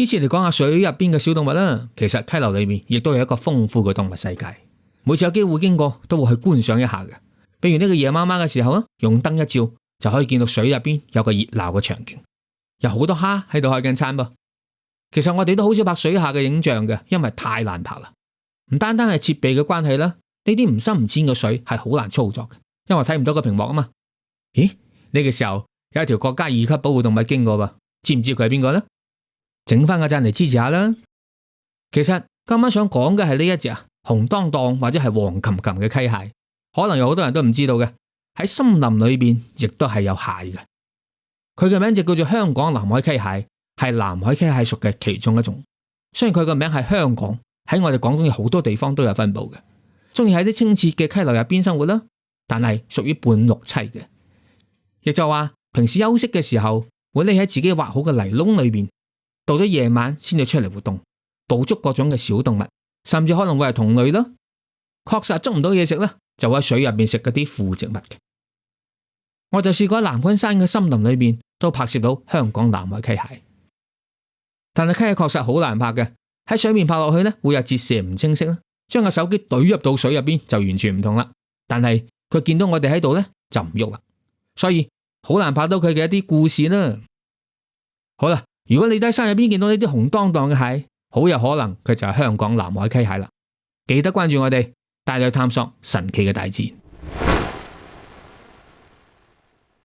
呢次嚟講下水入邊嘅小動物啦。其實溪流裏面亦都有一個豐富嘅動物世界，每次有機會經過都會去觀賞一下嘅。比如呢個夜媽媽嘅時候啦，用燈一照就可以見到水入邊有個熱鬧嘅場景，有好多蝦喺度開緊餐噃。其實我哋都好少拍水下嘅影像嘅，因為太難拍啦。唔單單係設備嘅關係啦，呢啲唔深唔淺嘅水係好難操作嘅，因為睇唔到個屏幕啊嘛。咦？呢個時候有一條國家2級保護動物經過噃，知唔知佢係邊個呢？整翻個讚嚟支持下啦。其實今晚想講嘅係呢一隻紅當當或者係黃琴琴嘅溪蟹，可能有好多人都唔知道嘅。喺森林裏邊亦都係有蟹嘅。佢嘅名就叫做香港南海溪蟹，係南海溪蟹屬嘅其中一種。雖然佢個名係香港，喺我哋廣東有好多地方都有分布嘅。中意喺啲清澈嘅溪流入邊生活啦，但係屬於半陸棲嘅。亦就話平時休息嘅時候會匿喺自己挖好嘅泥窿裏邊，到咗夜晚先至出嚟活動，捕捉各種嘅小動物，甚至可能會係同類咯。確實捉唔到嘢食啦，就喺水入邊食嗰啲腐植物嘅。我就試過喺南昆山嘅森林裏邊都拍攝到香港南海溪蟹，但係溪蟹確實好難拍嘅，喺水面拍落去呢會有折射唔清晰啦，將個手機懟入到水入邊就完全唔同啦。但係佢見到我哋喺度呢就唔喐啦，所以好難拍到佢嘅一啲故事啦。好啦，如果你喺山入邊見到呢啲紅當當嘅蟹，好有可能佢就係香港南海溪蟹啦。記得關注我哋，帶你去探索神奇嘅大自然。